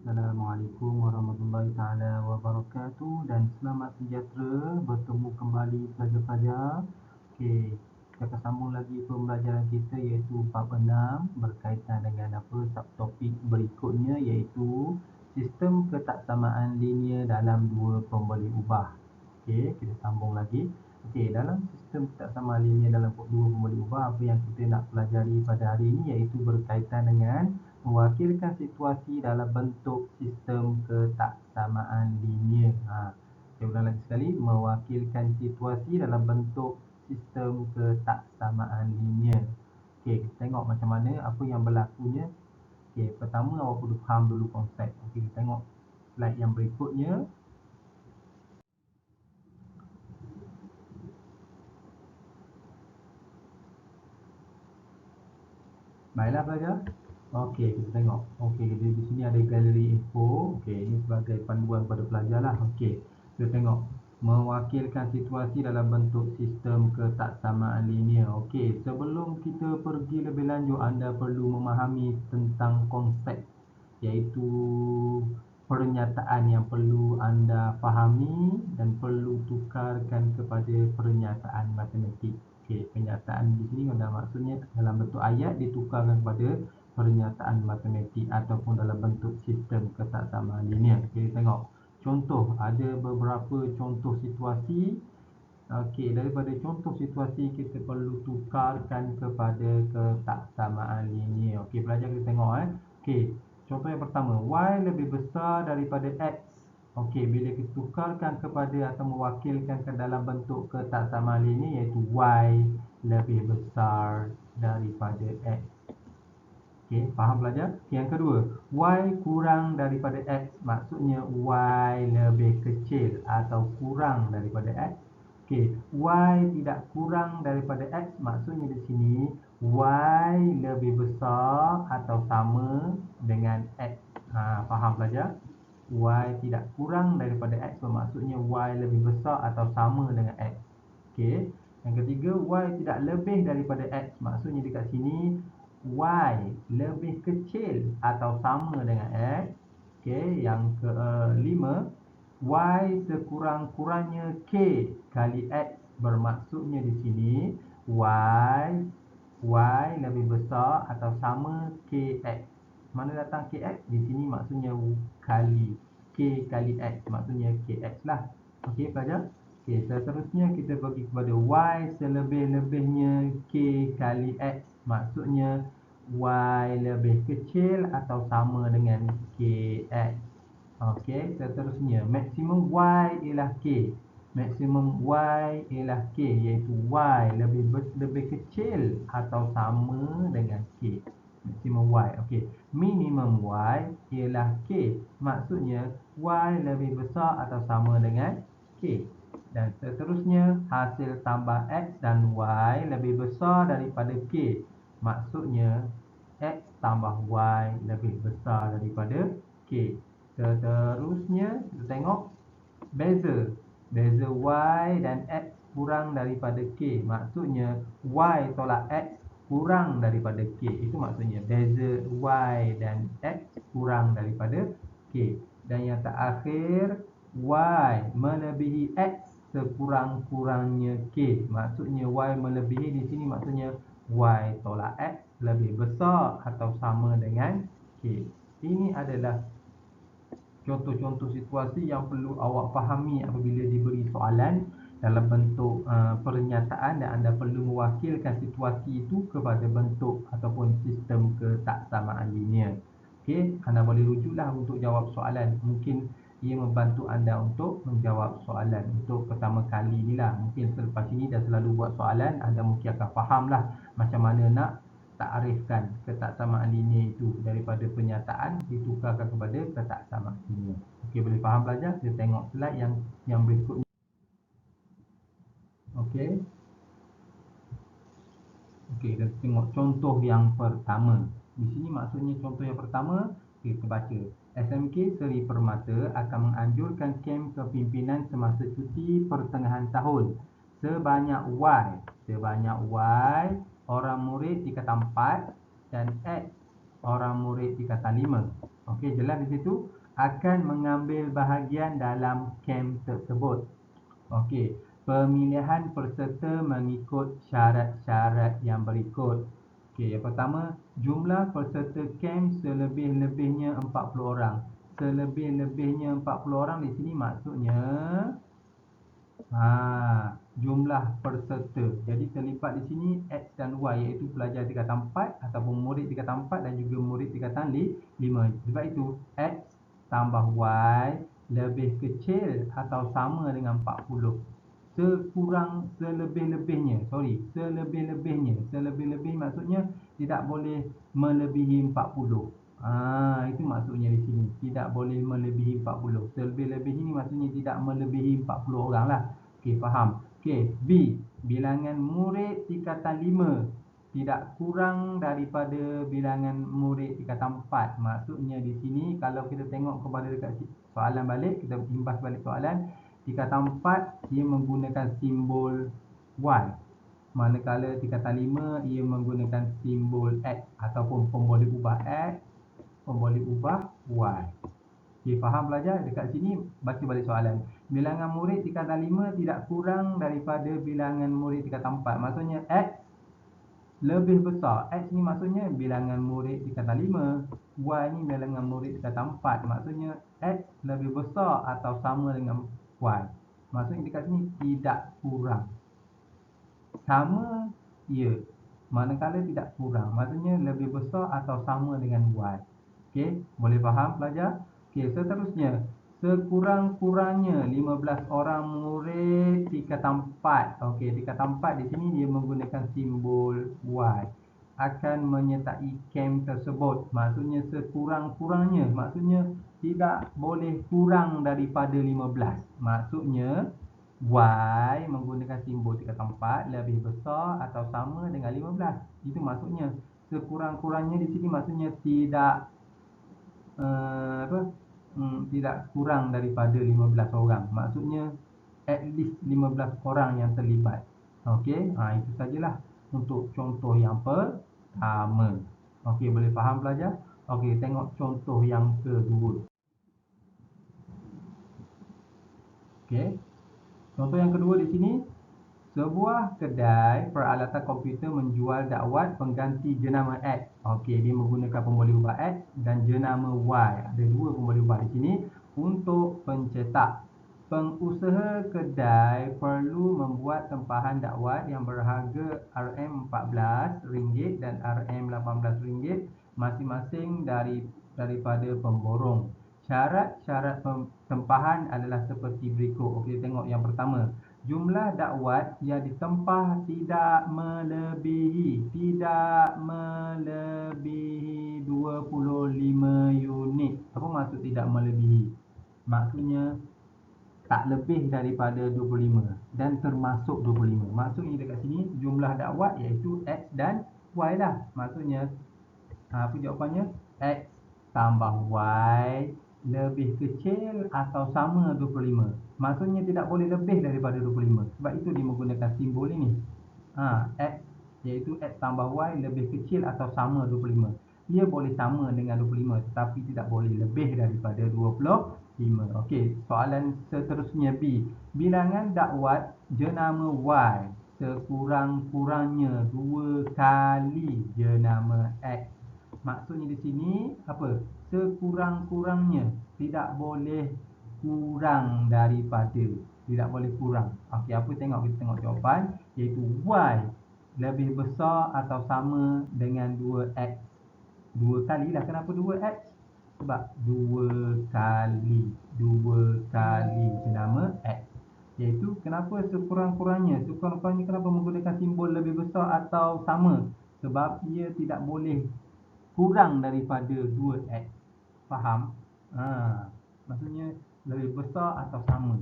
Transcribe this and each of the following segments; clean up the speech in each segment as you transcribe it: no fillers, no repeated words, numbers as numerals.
Assalamualaikum warahmatullahi taala wabarakatuh dan selamat sejahtera bertemu kembali pelajar-pelajar. Okey, kita akan sambung lagi pembelajaran kita iaitu bab 6 berkaitan dengan subtopik berikutnya iaitu sistem ketaksamaan linear dalam dua pemberi ubah. Okey, kita sambung lagi. Okey, dalam sistem ketaksamaan linear dalam dua pemberi ubah, apa yang kita nak pelajari pada hari ini iaitu berkaitan dengan mewakilkan situasi dalam bentuk sistem ketaksamaan linear. Saya ulang lagi sekali, mewakilkan situasi dalam bentuk sistem ketaksamaan linear. Okey, kita tengok macam mana apa yang berlakunya. Okey, pertama awak perlu faham dulu konsep. Okey, kita tengok slide yang berikutnya. Baiklah pelajar. Okey, kita tengok. Okey, di sini ada galeri info. Okey, ini sebagai panduan pada pelajar lah. Okey, kita tengok. Mewakilkan situasi dalam bentuk sistem ketaksamaan linear. Okey, sebelum kita pergi lebih lanjut, anda perlu memahami tentang konsep iaitu pernyataan yang perlu anda fahami dan perlu tukarkan kepada pernyataan matematik. Okey, pernyataan di sini ada maksudnya dalam bentuk ayat ditukarkan kepada pernyataan matematik ataupun dalam bentuk sistem ketaksamaan linear. Okey, tengok. Contoh, ada beberapa contoh situasi. Okey, daripada contoh situasi kita perlu tukarkan kepada ketaksamaan linear. Okey, pelajar kita tengok Okey, contoh yang pertama, y lebih besar daripada x. Okey, bila kita tukarkan kepada atau mewakilkan ke dalam bentuk ketaksamaan linear iaitu y lebih besar daripada x. Okey, faham pelajar? Yang kedua, y kurang daripada x, maksudnya y lebih kecil atau kurang daripada x. Okey, y tidak kurang daripada x, maksudnya di sini y lebih besar atau sama dengan x. Faham pelajar? Y tidak kurang daripada x, maksudnya y lebih besar atau sama dengan x. Okey, yang ketiga, y tidak lebih daripada x, maksudnya dekat sini y lebih kecil atau sama dengan x. Okey, yang kelima, y sekurang-kurangnya k kali x, bermaksudnya di sini y lebih besar atau sama kx. Mana datang kx? Di sini maksudnya kali k kali x, maksudnya kx lah. Okey pelajar? Okey, seterusnya kita pergi kepada y selebih-lebihnya k kali x, maksudnya y lebih kecil atau sama dengan kx. Okey, seterusnya maksimum y ialah k. Maksimum y ialah k, iaitu y lebih kecil atau sama dengan k. Maksimum y. Okey, minimum y ialah k. Maksudnya y lebih besar atau sama dengan k. Dan seterusnya hasil tambah x dan y lebih besar daripada k. Maksudnya x tambah y lebih besar daripada k. Seterusnya kita tengok beza y dan x kurang daripada k, maksudnya y tolak x kurang daripada k. Itu maksudnya beza y dan x kurang daripada k. Dan yang terakhir, y melebihi x sekurang-kurangnya k, maksudnya y melebihi di sini maksudnya y tolak x lebih besar atau sama dengan k. Ini adalah contoh-contoh situasi yang perlu awak fahami apabila diberi soalan dalam bentuk pernyataan dan anda perlu mewakilkan situasi itu kepada bentuk ataupun sistem ketaksamaan linear. Okey, anda boleh rujuklah untuk jawab soalan. Mungkin ia membantu anda untuk menjawab soalan untuk pertama kali inilah. Mungkin selepas ini dah selalu buat soalan, anda mungkin akan fahamlah macam mana nak takrifkan ketaksamaan linear itu daripada pernyataan ditukarkan kepada ketaksamaan linear. Okey, boleh faham pelajar? Kita tengok slide yang berikutnya. Okey. Okey, kita tengok contoh yang pertama. Di sini maksudnya contoh yang pertama, kita baca. SMK Seri Permata akan menganjurkan kem kepimpinan semasa cuti pertengahan tahun. Sebanyak Y orang murid tingkatan 4 dan X orang murid tingkatan 5. Okey, jelas di situ akan mengambil bahagian dalam kem tersebut. Okey, pemilihan peserta mengikut syarat-syarat yang berikut. Okey, yang pertama, jumlah peserta kem selebih-lebihnya 40 orang. Selebih-lebihnya 40 orang di sini maksudnya jumlah peserta. Jadi terlibat di sini X dan Y, iaitu pelajar tingkatan 4 ataupun murid tingkatan 4 dan juga murid tingkatan 5. Sebab itu X tambah Y lebih kecil atau sama dengan 40. Selebih-lebihnya. Selebih-lebih maksudnya tidak boleh melebihi 40. Itu maksudnya di sini. Tidak boleh melebihi 40. Selebih-lebih ini maksudnya tidak melebihi 40 orang lah. Okey, faham. Okey, B. Bilangan murid tingkatan 5 tidak kurang daripada bilangan murid tingkatan 4. Maksudnya di sini kalau kita tengok kepada dekat soalan balik, kita imbas balik soalan, tingkatan 4 ia menggunakan simbol Y. Manakala tingkatan 5 ia menggunakan simbol X ataupun pemboleh ubah X, pemboleh ubah Y. Okey, faham pelajar? Dekat sini baca balik soalan. Bilangan murid tingkatan 5 tidak kurang daripada bilangan murid tingkatan 4. Maksudnya X lebih besar. X ni maksudnya bilangan murid tingkatan 5. Y ni bilangan murid tingkatan 4. Maksudnya X lebih besar atau sama dengan Y. Maksudnya dekat sini tidak kurang. Sama, ya. Manakala tidak kurang. Maksudnya lebih besar atau sama dengan Y. Okey, boleh faham pelajar? Okey, seterusnya. Sekurang-kurangnya 15 orang murid tingkatan 4. Okey, tingkatan 4 di sini dia menggunakan simbol Y. Akan menyertai kem tersebut. Maksudnya sekurang-kurangnya. Maksudnya tidak boleh kurang daripada 15. Maksudnya Y menggunakan simbol tingkatan 4 lebih besar atau sama dengan 15. Itu maksudnya. Sekurang-kurangnya di sini maksudnya tidak tidak kurang daripada 15 orang. Maksudnya at least 15 orang yang terlibat. Okey, itu sajalah untuk contoh yang pertama. Okey, boleh faham pelajar? Okey, tengok contoh yang kedua. Okey. Contoh yang kedua di sini, sebuah kedai peralatan komputer menjual dakwat pengganti jenama X. Okey, dia menggunakan pemboleh ubah X dan jenama Y. Ada dua pemboleh ubah di sini untuk pencetak. Pengusaha kedai perlu membuat tempahan dakwat yang berharga RM14 dan RM18 masing-masing daripada pemborong. Syarat-syarat tempahan adalah seperti berikut. Okey, tengok yang pertama. Jumlah dakwat yang ditempah tidak melebihi 25 unit. Apa maksud tidak melebihi? Maksudnya tak lebih daripada 25 dan termasuk 25. Maksudnya dekat sini jumlah dakwat iaitu X dan Y lah. Maksudnya apa jawapannya? X tambah Y lebih kecil atau sama 25. Maksudnya tidak boleh lebih daripada 25. Sebab itu dia menggunakan simbol ini. X iaitu X tambah Y lebih kecil atau sama 25. Ia boleh sama dengan 25 tetapi tidak boleh lebih daripada 25. Okey, soalan seterusnya B. Bilangan dakwat jenama Y sekurang-kurangnya 2 kali jenama X. Maksudnya di sini apa? Sekurang-kurangnya, tidak boleh kurang daripada, tidak boleh kurang. Okey, apa kita tengok jawapan iaitu Y lebih besar atau sama dengan 2X. 2 kali lah. Kenapa 2X? Sebab 2 kali jenama X. Iaitu kenapa sekurang-kurangnya? Sekurang-kurangnya kenapa menggunakan simbol lebih besar atau sama? Sebab ia tidak boleh kurang daripada 2X. Faham? Maksudnya lebih besar atau sama.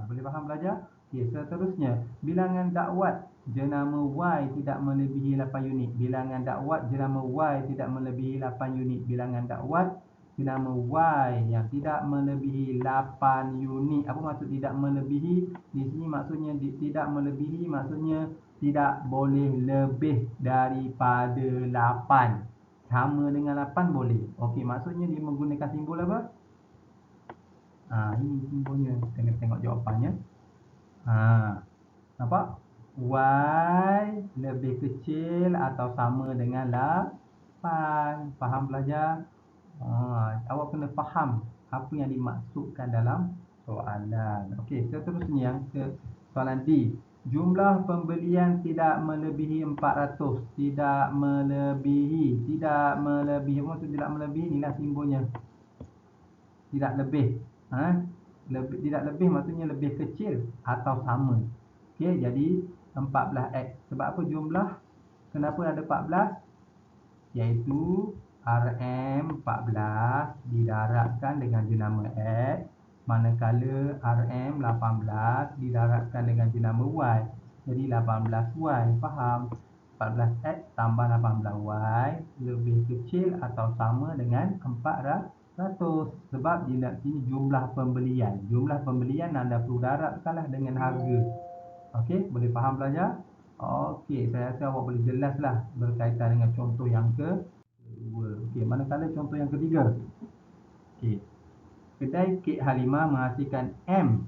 Boleh faham pelajar? Okey, seterusnya. Bilangan dakwat jenama Y tidak melebihi 8 unit. Bilangan dakwat jenama Y tidak melebihi 8 unit. Bilangan dakwat jenama Y yang tidak melebihi 8 unit. Apa maksud tidak melebihi? Di sini maksudnya tidak melebihi maksudnya tidak boleh lebih daripada 8 sama dengan 8 boleh. Okey, maksudnya dia menggunakan simbol apa? Ini simbolnya. Kena tengok jawapannya. Nampak? Y lebih kecil atau sama dengan 8. Faham pelajar? Awak kena faham apa yang dimaksudkan dalam soalan. Okey, seterusnya yang ke soalan D. Jumlah pembelian tidak melebihi 400. Tidak melebihi. Apa maksud tidak melebihi? Inilah simbolnya. Tidak lebih. Tidak lebih maksudnya lebih kecil atau sama. Okey, jadi 14x. Sebab apa jumlah? Kenapa ada 14? Iaitu RM14 didarabkan dengan jenama X, manakala RM18 didarabkan dengan jenama Y. Jadi 18Y. Faham? 14X tambah 18Y lebih kecil atau sama dengan 400. Sebab di sini jumlah pembelian. Jumlah pembelian anda perlu darabkanlah dengan harga. Okey, boleh faham pelajar? Okey, saya rasa awak boleh jelaslah berkaitan dengan contoh yang kedua. Okey, manakala contoh yang ketiga. Okey. Kedai kek Halimah menghasilkan M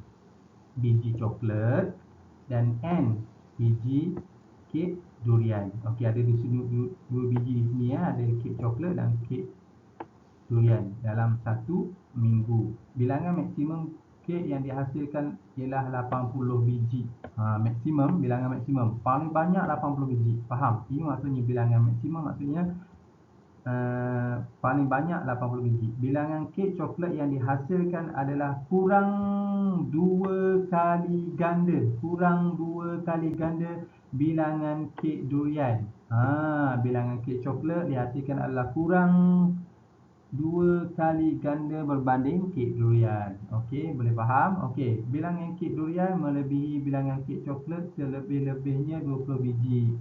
biji coklat dan N biji kek durian. Okey, ada di sini dua biji di sini ya, ada kek coklat dan kek durian dalam satu minggu. Bilangan maksimum kek yang dihasilkan ialah 80 biji. Maksimum, bilangan maksimum. Paling banyak 80 biji. Faham? Ini maksudnya bilangan maksimum maksudnya paling banyak 80 biji. Bilangan kek coklat yang dihasilkan adalah kurang 2 kali ganda. Kurang 2 kali ganda bilangan kek durian. Bilangan kek coklat dihasilkan adalah kurang 2 kali ganda berbanding kek durian. Okey, boleh faham? Okey, bilangan kek durian melebihi bilangan kek coklat selebih-lebihnya 20 biji.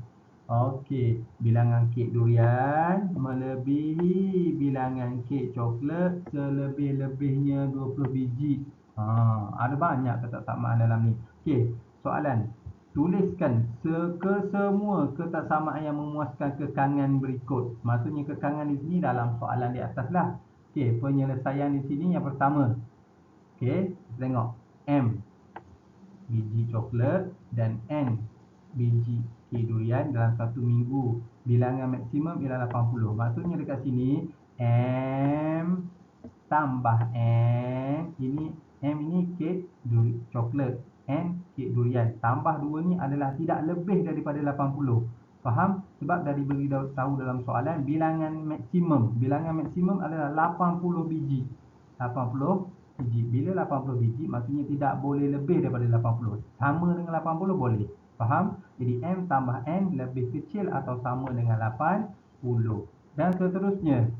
Okey, bilangan kek durian melebihi bilangan kek coklat selebih-lebihnya 20 biji. Ada banyak ketaksamaan dalam ni. Okey, soalan. Tuliskan kesemua ketaksamaan yang memuaskan kekangan berikut. Maksudnya kekangan di sini dalam soalan di atas lah. Okey, penyelesaian di sini yang pertama. Okey, tengok. M biji coklat dan N biji kek durian dalam satu minggu. Bilangan maksimum ialah 80. Maksudnya dekat sini M tambah N. M ini kek coklat, N kek durian. Tambah 2 ni adalah tidak lebih daripada 80. Faham? Sebab dah diberi tahu dalam soalan bilangan maksimum. Bilangan maksimum adalah 80 biji. 80 biji. Bila 80 biji maksudnya tidak boleh lebih daripada 80. Sama dengan 80 boleh. Faham? Jadi M tambah N lebih kecil atau sama dengan 80. Dan seterusnya.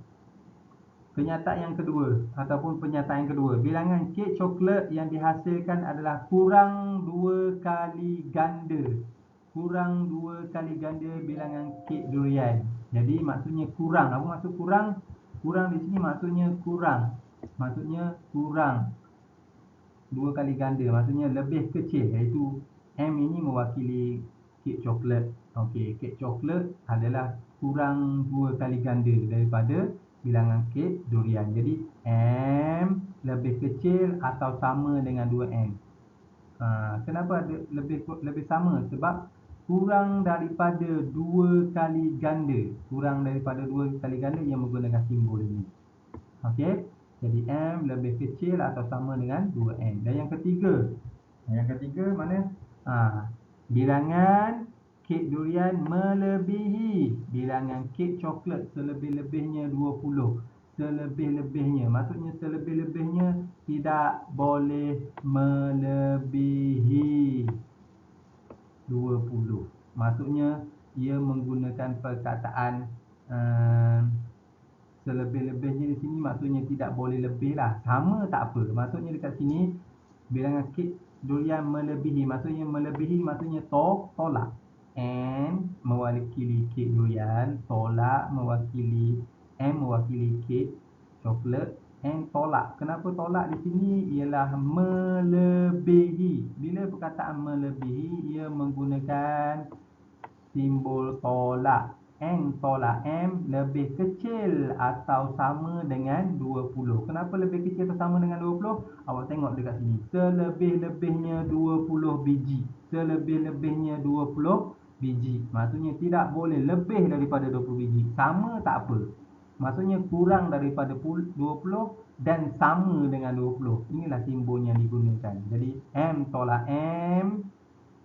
Kenyataan yang kedua ataupun pernyataan yang kedua. Bilangan kek coklat yang dihasilkan adalah kurang 2 kali ganda. Kurang 2 kali ganda bilangan kek durian. Jadi maksudnya kurang. Apa maksud kurang? Kurang di sini maksudnya kurang. Maksudnya kurang 2 kali ganda. Maksudnya lebih kecil. Iaitu M ini mewakili kek coklat. Okey, kek coklat adalah kurang 2 kali ganda daripada bilangan kek durian. Jadi M lebih kecil atau sama dengan 2M. Kenapa ada lebih sama? Sebab kurang daripada 2 kali ganda. Kurang daripada 2 kali ganda yang menggunakan simbol ini. Okey. Jadi M lebih kecil atau sama dengan 2M. Dan yang ketiga. Yang ketiga mana? Bilangan kek durian melebihi bilangan kek coklat selebih-lebihnya 20. Selebih-lebihnya. Maksudnya selebih-lebihnya tidak boleh melebihi 20. Maksudnya ia menggunakan perkataan selebih-lebihnya di sini maksudnya tidak boleh lebih lah. Sama tak apa. Maksudnya dekat sini bilangan kek durian melebihi. Maksudnya melebihi maksudnya tolak. N mewakili kek durian, tolak mewakili M mewakili kek coklat, N tolak. Kenapa tolak di sini? Ialah melebihi. Bila perkataan melebihi ia menggunakan simbol tolak. N tolak M lebih kecil atau sama dengan 20. Kenapa lebih kecil atau sama dengan 20? Awak tengok dekat sini. Selebih-lebihnya 20 biji. Selebih-lebihnya 20 biji. Maksudnya tidak boleh lebih daripada 20 biji. Sama tak apa. Maksudnya kurang daripada 20 dan sama dengan 20. Inilah simbol yang digunakan. Jadi M tolak M,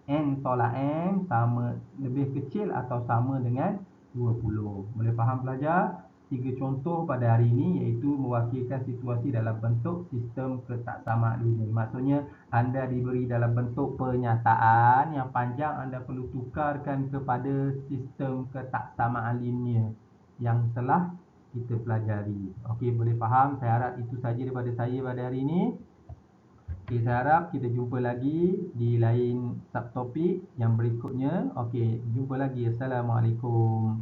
N tolak M sama lebih kecil atau sama dengan 20. Boleh faham pelajar? 3 contoh pada hari ini iaitu mewakilkan situasi dalam bentuk sistem ketaksamaan linear. Maksudnya anda diberi dalam bentuk pernyataan yang panjang, anda perlu tukarkan kepada sistem ketaksamaan linear yang telah kita pelajari. Okey, boleh faham? Saya harap itu saja daripada saya pada hari ini. Okey, saya harap kita jumpa lagi di lain subtopik yang berikutnya. Okey, jumpa lagi. Assalamualaikum.